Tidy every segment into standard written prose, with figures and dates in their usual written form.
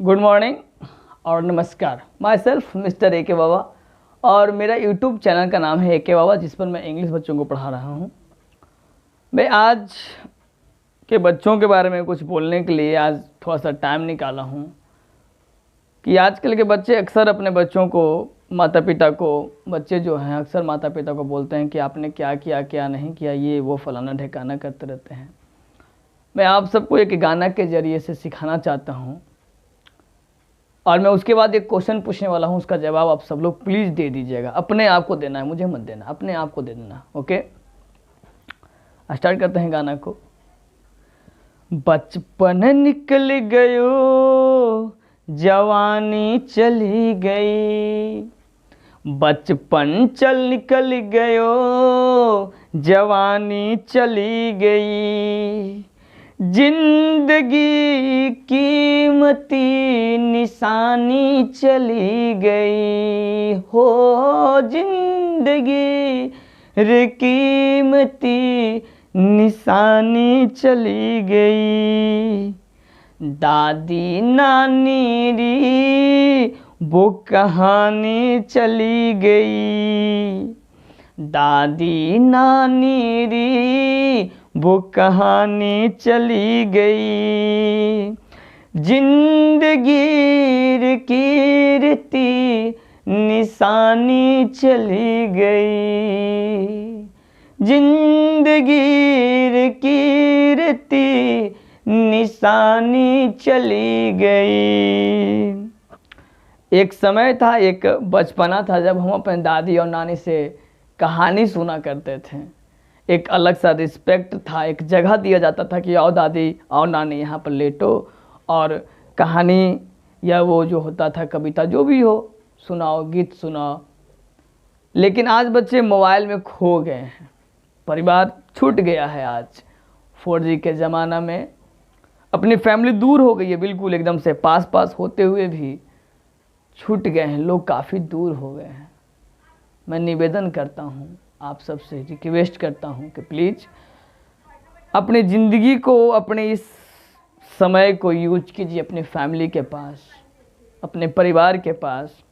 Good morning और नमस्कार। My self mister A के बाबा और मेरा यूट्यूब चैनल का नाम है ए के बाबा, जिस पर मैं इंग्लिश बच्चों को पढ़ा रहा हूँ। मैं आज के बच्चों के बारे में कुछ बोलने के लिए आज थोड़ा सा टाइम निकाला हूँ कि आजकल के बच्चे अक्सर अपने बच्चों को, माता पिता को, बच्चे जो हैं अक्सर माता पिता को बोलते हैं कि आपने क्या किया क्या नहीं किया, ये वो फलाना ढिकाना करते रहते हैं। मैं आप सबको एक गाना के ज़रिए से सिखाना चाहता हूँ और मैं उसके बाद एक क्वेश्चन पूछने वाला हूँ, उसका जवाब आप सब लोग प्लीज़ दे दीजिएगा। अपने आप को देना है, मुझे मत देना, अपने आप को दे देना। ओके, स्टार्ट करते हैं गाना को। बचपन निकल गयो जवानी चली गई, बचपन निकल गयो जवानी चली गई, जिंदगी कीमती निशानी चली गई हो, जिंदगी रे कीमती निशानी चली गई। दादी नानी री वो कहानी चली गई, दादी नानी री वो कहानी चली गई, जिंदगी कीर्ति निशानी चली गई, जिंदगी कीर्ति निशानी चली गई। एक समय था, एक बचपना था जब हम अपने दादी और नानी से कहानी सुना करते थे। एक अलग सा रिस्पेक्ट था, एक जगह दिया जाता था कि आओ दादी आओ नानी यहाँ पर लेटो और कहानी या वो जो होता था कविता जो भी हो सुनाओ, गीत सुनाओ। लेकिन आज बच्चे मोबाइल में खो गए हैं, परिवार छूट गया है। आज 4G के ज़माना में अपनी फैमिली दूर हो गई है, बिल्कुल एकदम से पास पास होते हुए भी छूट गए हैं, लोग काफ़ी दूर हो गए हैं। मैं निवेदन करता हूँ, आप सबसे रिक्वेस्ट करता हूँ कि प्लीज़ अपनी ज़िंदगी को, अपने इस समय को यूज कीजिए अपनी फैमिली के पास, अपने परिवार के पास।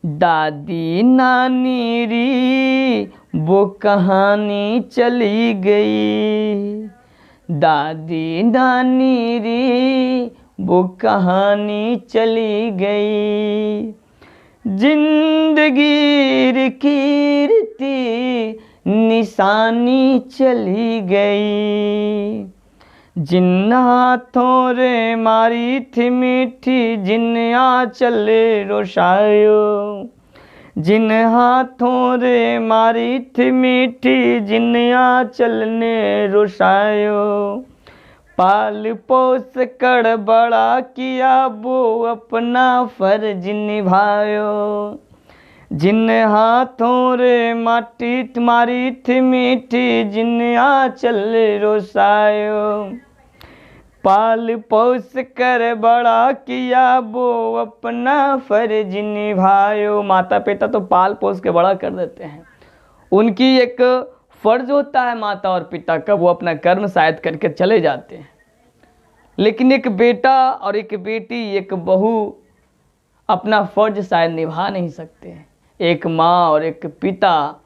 दादी नानी री वो कहानी चली गई, दादी नानी री वो कहानी चली गई, जिंदगी कीर्ति निशानी चली गई, जिन हाथों रे मारी थी मीठी जिन आंचल रोशायो, जिन हाथों रे मारी थी मीठी जिन आंचल ने रोशायो, पाल पोस कर बड़ा किया वो अपना फर्ज निभायो, जिन हाथों रे माटी तुम्हारी थी मीठी जिन आंचल रोसायो, पाल पोस कर बड़ा किया वो अपना फर्ज निभायो। माता पिता तो पाल पोस के बड़ा कर देते हैं, उनकी एक फ़र्ज होता है माता और पिता का, वो अपना कर्म शायद करके चले जाते हैं। लेकिन एक बेटा और एक बेटी, एक बहू अपना फ़र्ज शायद निभा नहीं सकते हैं। एक माँ और एक पिता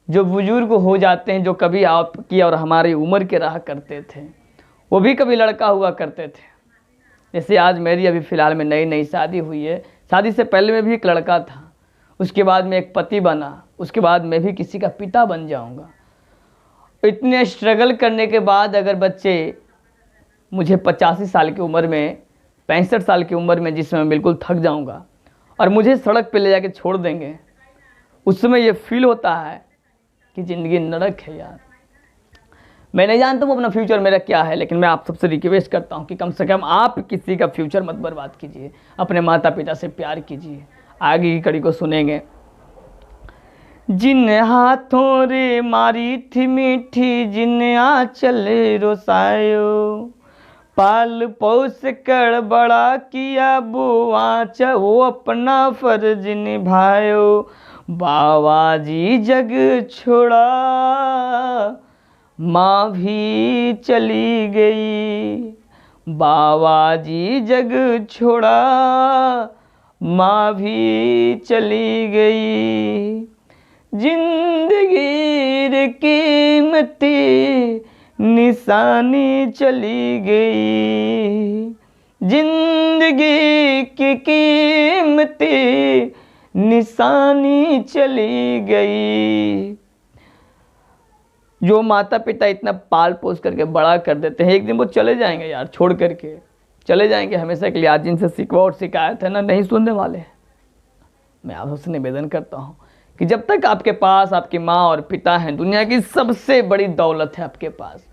जो बुजुर्ग हो जाते हैं, जो कभी आपकी और हमारी उम्र के रहा करते थे, वो भी कभी लड़का हुआ करते थे। जैसे आज मेरी अभी फ़िलहाल में नई नई शादी हुई है, शादी से पहले में भी एक लड़का था, उसके बाद में एक पति बना, उसके बाद मैं भी किसी का पिता बन जाऊंगा। इतने स्ट्रगल करने के बाद अगर बच्चे मुझे 85 साल की उम्र में, 65 साल की उम्र में, जिसमें मैं बिल्कुल थक जाऊंगा और मुझे सड़क पे ले जाके छोड़ देंगे, उस समय ये फील होता है कि ज़िंदगी नरक है यार। मैं नहीं जानता हूँ अपना फ्यूचर मेरा क्या है, लेकिन मैं आप सबसे रिक्वेस्ट करता हूँ कि कम से कम आप किसी का फ्यूचर मत बर्बाद कीजिए, अपने माता पिता से प्यार कीजिए। आगे की कड़ी को सुनेंगे। जिन हाथों रे मारी थी मीठी जिन आंचल रोसायो, पाल पोस कर बड़ा किया वो आंचल वो अपना फर्ज निभायो, बाबा जी जग छोड़ा माँ भी चली गई, बाबा जी जग छोड़ा, माँ भी चली गई, जिंदगी रे कीमती निशानी चली गई, जिंदगी की कीमती निशानी चली गई। जो माता पिता इतना पाल पोस करके बड़ा कर देते हैं, एक दिन वो चले जाएंगे यार, छोड़ करके चले जाएंगे हमेशा के लिए। आज जिनसे शिकवा और शिकायत है ना, नहीं सुनने वाले। मैं आपसे निवेदन करता हूँ कि जब तक आपके पास आपकी माँ और पिता हैं, दुनिया की सबसे बड़ी दौलत है आपके पास।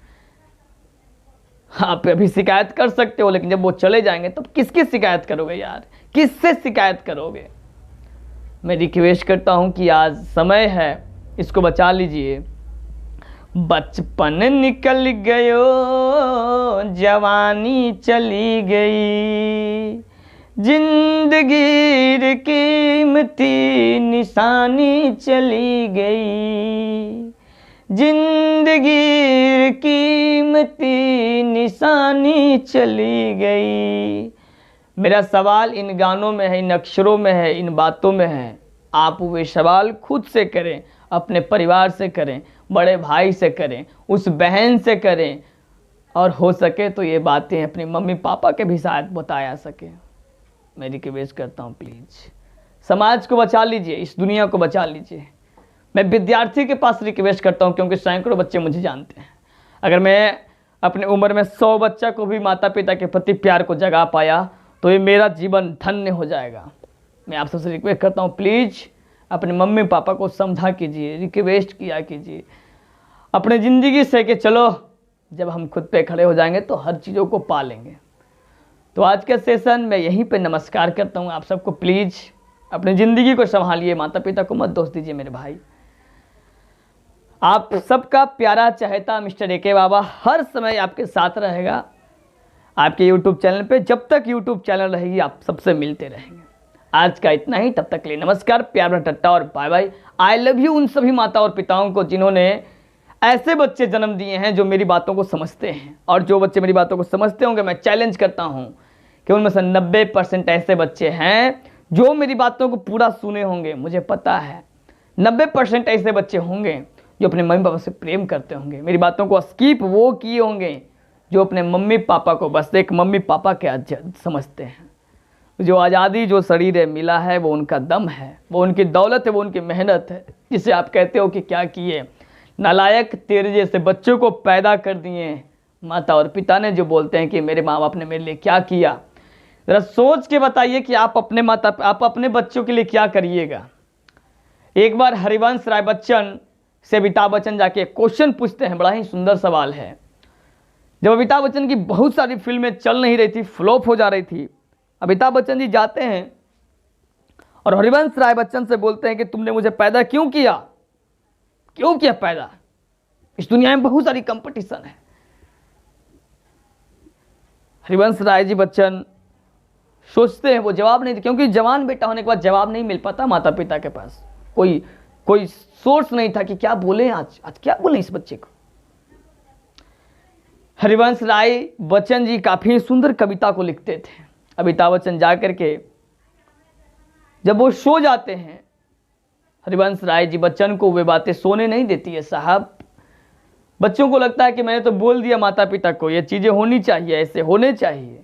आप अभी शिकायत कर सकते हो, लेकिन जब वो चले जाएंगे तब किसकी शिकायत करोगे यार, किससे शिकायत करोगे। मैं रिक्वेस्ट करता हूँ कि आज समय है, इसको बचा लीजिए। बचपन निकल गयो, जवानी चली गई, जिंदगी रे कीमती निशानी चली गई, जिंदगी रे कीमती निशानी चली गई। मेरा सवाल इन गानों में है, इन अक्षरों में है, इन बातों में है। आप वे सवाल खुद से करें, अपने परिवार से करें, बड़े भाई से करें, उस बहन से करें, और हो सके तो ये बातें अपनी मम्मी पापा के भी साथ बताया सके। मैं रिक्वेस्ट करता हूँ, प्लीज़ समाज को बचा लीजिए, इस दुनिया को बचा लीजिए। मैं विद्यार्थी के पास रिक्वेस्ट करता हूँ, क्योंकि सैकड़ों बच्चे मुझे जानते हैं। अगर मैं अपने उम्र में 100 बच्चा को भी माता पिता के प्रति प्यार को जगा पाया तो ये मेरा जीवन धन्य हो जाएगा। मैं आप सबसे रिक्वेस्ट करता हूँ, प्लीज़ अपने मम्मी पापा को समझा कीजिए, रिक्वेस्ट किया कीजिए, अपने ज़िंदगी से कि चलो जब हम खुद पे खड़े हो जाएंगे तो हर चीज़ों को पा लेंगे। तो आज का सेशन मैं यहीं पे नमस्कार करता हूँ आप सबको। प्लीज़ अपनी ज़िंदगी को संभालिए, माता पिता को मत दोष दीजिए मेरे भाई। आप सबका प्यारा चहेता मिस्टर एके बाबा हर समय आपके साथ रहेगा, आपके YouTube चैनल पे। जब तक YouTube चैनल रहेगी आप सबसे मिलते रहेंगे। आज का इतना ही, तब तक के लिए नमस्कार, प्यार भरा टट्टा और bye bye. I love you उन सभी माता और पिताओं को जिन्होंने ऐसे बच्चे जन्म दिए हैं जो मेरी बातों को समझते हैं। और जो बच्चे मेरी बातों को समझते होंगे, मैं चैलेंज करता हूं कि उनमें से 90% ऐसे बच्चे हैं जो मेरी बातों को पूरा सुने होंगे। मुझे पता है 90% ऐसे बच्चे होंगे जो अपने मम्मी पापा से प्रेम करते होंगे, मेरी बातों को स्किप वो किए होंगे जो अपने मम्मी पापा को बस एक मम्मी पापा के समझते हैं। जो आज़ादी जो शरीर है मिला है वो उनका दम है, वो उनकी दौलत है, वो उनकी मेहनत है, जिसे आप कहते हो कि क्या किए। नालायक तेरे जैसे बच्चों को पैदा कर दिए माता और पिता ने, जो बोलते हैं कि मेरे माँ बाप ने मेरे लिए क्या किया। ज़रा सोच के बताइए कि आप अपने बच्चों के लिए क्या करिएगा। एक बार हरिवंश राय बच्चन से अमिताभ बच्चन जाके क्वेश्चन पूछते हैं, बड़ा ही सुंदर सवाल है। जब अमिताभ बच्चन की बहुत सारी फिल्में चल नहीं रही थी, फ्लॉप हो जा रही थी, अमिताभ बच्चन जी जाते हैं और हरिवंश राय बच्चन से बोलते हैं कि तुमने मुझे पैदा क्यों किया, क्यों किया पैदा, इस दुनिया में बहुत सारी कंपटीशन है। हरिवंश राय जी बच्चन सोचते हैं, वो जवाब नहीं, क्योंकि जवान बेटा होने के बाद जवाब नहीं मिल पाता माता पिता के पास, कोई सोर्स नहीं था कि क्या बोले, आज क्या बोले इस बच्चे को। हरिवंश राय बच्चन जी काफी सुंदर कविता को लिखते थे। अमिताभ बच्चन जा करके जब वो सो जाते हैं, हरिवंश राय जी बच्चन को वे बातें सोने नहीं देती है साहब। बच्चों को लगता है कि मैंने तो बोल दिया माता पिता को ये चीजें होनी चाहिए, ऐसे होने चाहिए।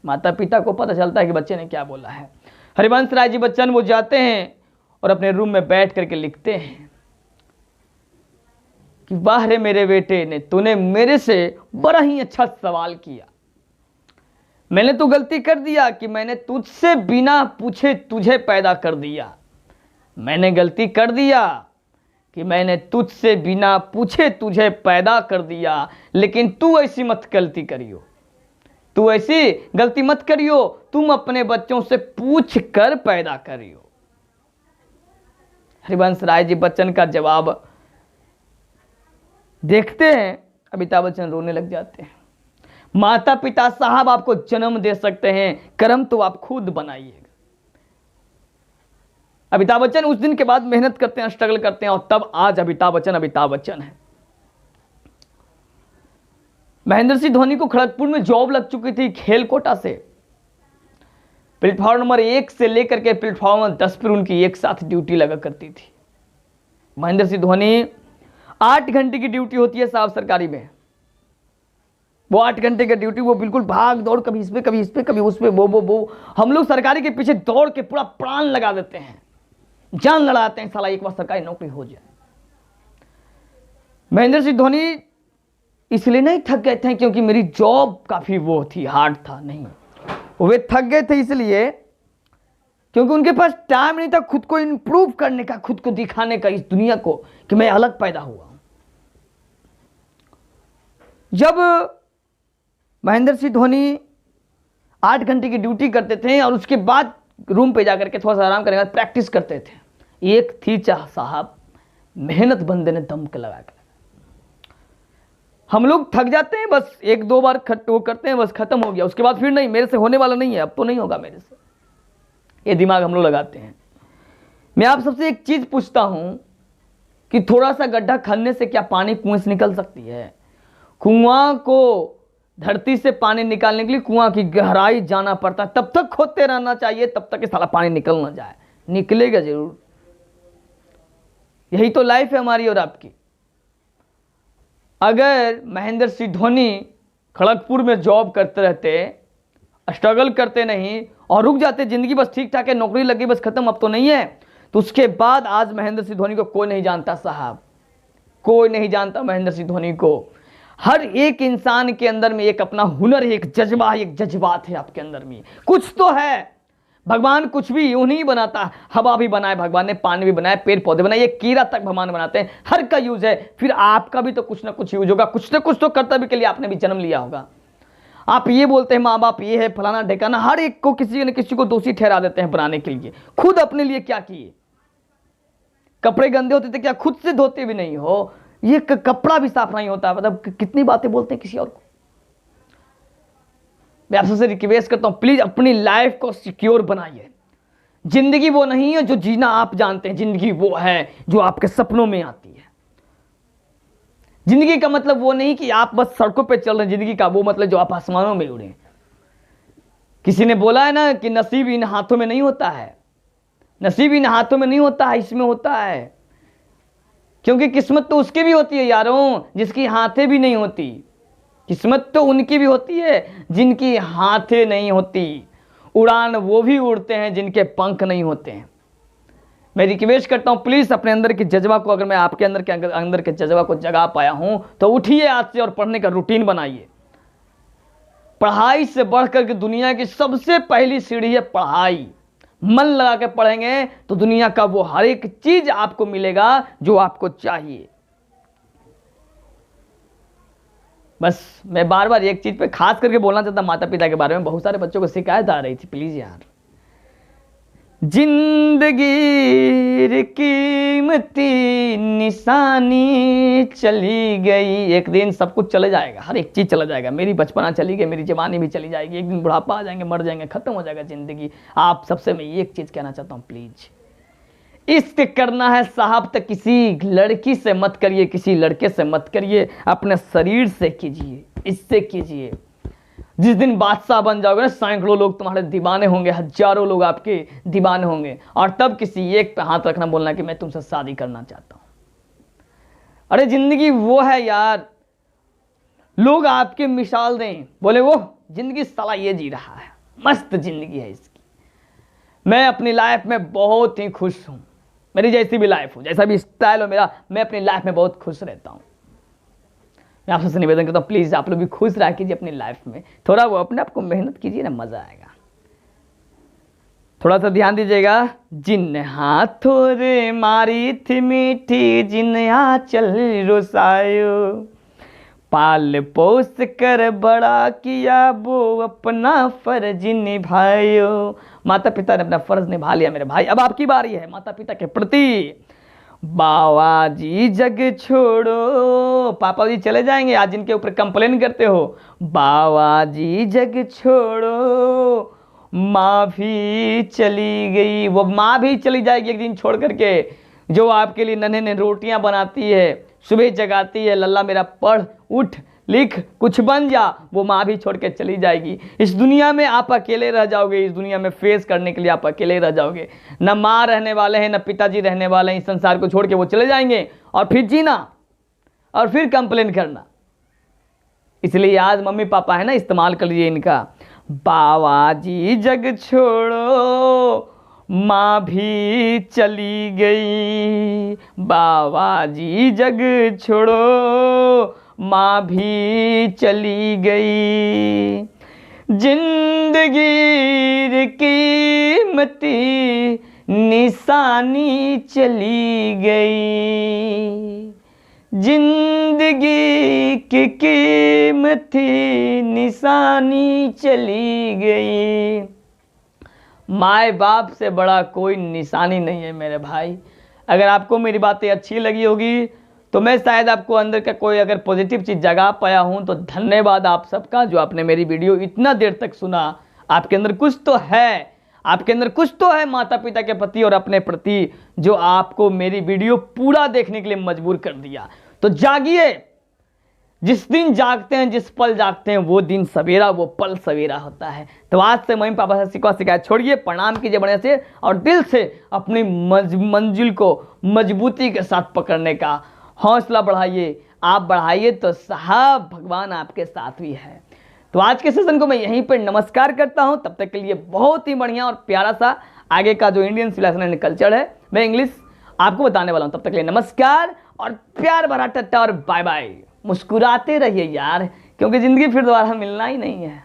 माता पिता को पता चलता है कि बच्चे ने क्या बोला है। हरिवंश राय जी बच्चन वो जाते हैं और अपने रूम में बैठ करके लिखते हैं कि वाह रे मेरे बेटे ने, तूने मेरे से बड़ा ही अच्छा सवाल किया। मैंने तो गलती कर दिया कि मैंने तुझसे बिना पूछे तुझे पैदा कर दिया। मैंने गलती कर दिया कि मैंने तुझसे बिना पूछे तुझे पैदा कर दिया, लेकिन तू ऐसी मत गलती करियो, तू ऐसी गलती मत करियो, तुम अपने बच्चों से पूछ कर पैदा करियो। हरिवंश राय जी बच्चन का जवाब देखते हैं, अमिताभ बच्चन रोने लग जाते हैं। माता पिता साहब आपको जन्म दे सकते हैं, कर्म तो आप खुद बनाइएगा। अमिताभ बच्चन उस दिन के बाद मेहनत करते हैं, स्ट्रगल करते हैं, और तब आज अमिताभ बच्चन है। महेंद्र सिंह धोनी को खड़गपुर में जॉब लग चुकी थी खेल कोटा से। प्लेटफॉर्म नंबर 1 से लेकर के प्लेटफॉर्म नंबर 10 पर उनकी एक साथ ड्यूटी लगा करती थी। महेंद्र सिंह धोनी 8 घंटे की ड्यूटी होती है साहब सरकारी में। वो 8 घंटे की ड्यूटी, वो बिल्कुल भाग दौड़, कभी इस पे कभी इस पे कभी उस पे, वो हम लोग सरकारी के पीछे दौड़ के पूरा प्राण लगा देते हैं, जान लड़ाते हैं, साला एक बार सरकारी नौकरी हो जाए। महेंद्र सिंह धोनी इसलिए नहीं थक गए थे क्योंकि मेरी जॉब काफी वो थी, हार्ड था, नहीं, वे थक गए थे इसलिए क्योंकि उनके पास टाइम नहीं था खुद को इंप्रूव करने का, खुद को दिखाने का इस दुनिया को कि मैं अलग पैदा हुआ हूं। जब महेंद्र सिंह धोनी 8 घंटे की ड्यूटी करते थे और उसके बाद रूम पे जाकर के थोड़ा सा आराम करने के बाद प्रैक्टिस करते थे, एक थी चाह साहब, मेहनत बंदे ने दम के लगा के। हम लोग थक जाते हैं, बस 1-2 बार वो करते हैं, बस खत्म हो गया, उसके बाद फिर नहीं, मेरे से होने वाला नहीं है, अब तो नहीं होगा मेरे से, ये दिमाग हम लोग लगाते हैं। मैं आप सबसे एक चीज पूछता हूं कि थोड़ा सा गड्ढा खनने से क्या पानी कुएं से निकल सकती है? कुआं को धरती से पानी निकालने के लिए कुआं की गहराई जाना पड़ता है, तब तक खोदते रहना चाहिए, तब तक सारा पानी निकल ना जाए, निकलेगा जरूर। यही तो लाइफ है हमारी और आपकी। अगर महेंद्र सिंह धोनी खड़गपुर में जॉब करते रहते, स्ट्रगल करते नहीं और रुक जाते, जिंदगी बस ठीक ठाक है, नौकरी लगी बस खत्म, अब तो नहीं है, तो उसके बाद आज महेंद्र सिंह धोनी को कोई नहीं जानता साहब, कोई नहीं जानता महेंद्र सिंह धोनी को। हर एक इंसान के अंदर में एक अपना हुनर है, एक जज्बा है, एक जज्बात है आपके अंदर में, कुछ तो है। भगवान कुछ भी यूं नहीं बनाता, हवा भी बनाए भगवान ने, पानी भी बनाए, पेड़ पौधे बनाए, ये कीड़ा तक भगवान बनाते हैं, हर का यूज है। फिर आपका भी तो कुछ ना कुछ यूज होगा, कुछ ना कुछ तो कर्तव्य के लिए आपने भी जन्म लिया होगा। आप ये बोलते हैं माँ बाप ये है फलाना ढेकाना, हर एक को किसी न किसी को दोषी ठहरा देते हैं बनाने के लिए। खुद अपने लिए क्या किए? कपड़े गंदे होते थे क्या खुद से धोते भी नहीं हो? ये कपड़ा भी साफ नहीं होता, मतलब कितनी बातें बोलते हैं किसी और को। मैं आप सबसे रिक्वेस्ट करता हूं, प्लीज अपनी लाइफ को सिक्योर बनाइए। जिंदगी वो नहीं है जो जीना आप जानते हैं, जिंदगी वो है जो आपके सपनों में आती है। जिंदगी का मतलब वो नहीं कि आप बस सड़कों पे चल रहे हैं, जिंदगी का वो मतलब जो आप आसमानों में उड़े। किसी ने बोला है ना कि नसीब इन हाथों में नहीं होता है, नसीब इन हाथों में नहीं होता है, इसमें होता है। क्योंकि किस्मत तो उसकी भी होती है यारों जिसकी हाथें भी नहीं होती, किस्मत तो उनकी भी होती है जिनकी हाथें नहीं होती। उड़ान वो भी उड़ते हैं जिनके पंख नहीं होते हैं। मैं रिक्वेस्ट करता हूं प्लीज अपने अंदर के जज्बा को, अगर मैं आपके अंदर के जज्बा को जगा पाया हूं तो उठिए आज से और पढ़ने का रूटीन बनाइए। पढ़ाई से बढ़कर के दुनिया की सबसे पहली सीढ़ी है पढ़ाई। मन लगा के पढ़ेंगे तो दुनिया का वो हर एक चीज आपको मिलेगा जो आपको चाहिए। बस मैं बार बार एक चीज पे खास करके बोलना चाहता, माता पिता के बारे में। बहुत सारे बच्चों को शिकायत आ रही थी, प्लीज यार, जिंदगी कीमती निशानी चली गई, एक दिन सब कुछ चले जाएगा, हर एक चीज चला जाएगा। मेरी बचपना चली गई, मेरी जवानी भी चली जाएगी, एक दिन बुढ़ापा आ जाएंगे, मर जाएंगे, खत्म हो जाएगा जिंदगी। आप सबसे मैं एक चीज कहना चाहता हूं, प्लीज इश्क करना है साहब तो किसी लड़की से मत करिए, किसी लड़के से मत करिए, अपने शरीर से कीजिए, इससे कीजिए। जिस दिन बादशाह बन जाओगे ना, सैकड़ों लोग तुम्हारे दीवाने होंगे, हजारों लोग आपके दीवाने होंगे, और तब किसी एक पे हाथ रखना, बोलना कि मैं तुमसे शादी करना चाहता हूं। अरे जिंदगी वो है यार, लोग आपके मिसाल दें, बोले वो जिंदगी साला ये जी रहा है, मस्त जिंदगी है इसकी। मैं अपनी लाइफ में बहुत ही खुश हूं, मेरी जैसी भी लाइफ हो, जैसा भी स्टाइल हो मेरा, मैं अपनी लाइफ में बहुत खुश रहता हूं। मैं आप सबसे निवेदन करता हूं प्लीज आप लोग भी खुश रहा कीजिए अपनी लाइफ में, थोड़ा वो अपने आप को मेहनत कीजिए ना, मजा आएगा। थोड़ा सा ध्यान दीजिएगा। जिन हाथों रे मारी थी मीठी, जिन आंचल रोसायो, पाल पोस कर बड़ा किया वो अपना फर्ज निभायो। माता पिता ने अपना फर्ज निभा लिया मेरे भाई, अब आपकी बारी है माता पिता के प्रति। बाबा जी जग छोड़ो, पापा जी चले जाएंगे आज जिनके ऊपर कंप्लेन करते हो, बाबा जी जग छोड़ो, माँ भी चली गई, वो माँ भी चली जाएगी एक दिन छोड़ करके, जो आपके लिए नन्हे ने रोटियां बनाती है, सुबह जगाती है, लल्ला मेरा पढ़ उठ, लिख कुछ बन जा, वो माँ भी छोड़ के चली जाएगी। इस दुनिया में आप अकेले रह जाओगे, इस दुनिया में फेस करने के लिए आप अकेले रह जाओगे। न माँ रहने वाले हैं, न पिताजी रहने वाले हैं, इस संसार को छोड़ के वो चले जाएंगे और फिर जीना और फिर कंप्लेन करना। इसलिए आज मम्मी पापा है ना, इस्तेमाल कर लीजिए इनका। बाबा जी जग छोड़ो माँ भी चली गई, बाबा जी जग छोड़ो माँ भी चली गई, जिंदगी कीमती निशानी चली गई, जिंदगी की कीमती निशानी चली गई। माए बाप से बड़ा कोई निशानी नहीं है मेरे भाई। अगर आपको मेरी बातें अच्छी लगी होगी तो मैं शायद आपको अंदर का कोई अगर पॉजिटिव चीज़ जगा पाया हूं तो धन्यवाद आप सबका, जो आपने मेरी वीडियो इतना देर तक सुना। आपके अंदर कुछ तो है, आपके अंदर कुछ तो है माता पिता के प्रति और अपने प्रति, जो आपको मेरी वीडियो पूरा देखने के लिए मजबूर कर दिया। तो जागिए, जिस दिन जागते हैं, जिस पल जागते हैं, वो दिन सवेरा, वो पल सवेरा होता है। तो आज से मम्मी पापा से शिकायत छोड़िए, प्रणाम कीजिए बढ़िया से और दिल से अपनी मंजिल को मजबूती के साथ पकड़ने का हौसला बढ़ाइए। आप बढ़ाइए तो साहब भगवान आपके साथ भी है। तो आज के सेशन को मैं यहीं पर नमस्कार करता हूं। तब तक के लिए बहुत ही बढ़िया और प्यारा सा आगे का जो इंडियन सिविलाइजेशन एंड कल्चर है, मैं इंग्लिश आपको बताने वाला हूं। तब तक के लिए नमस्कार और प्यार भरा टट्टा और बाय बाय। मुस्कुराते रहिए यार, क्योंकि जिंदगी फिर दोबारा मिलना ही नहीं है।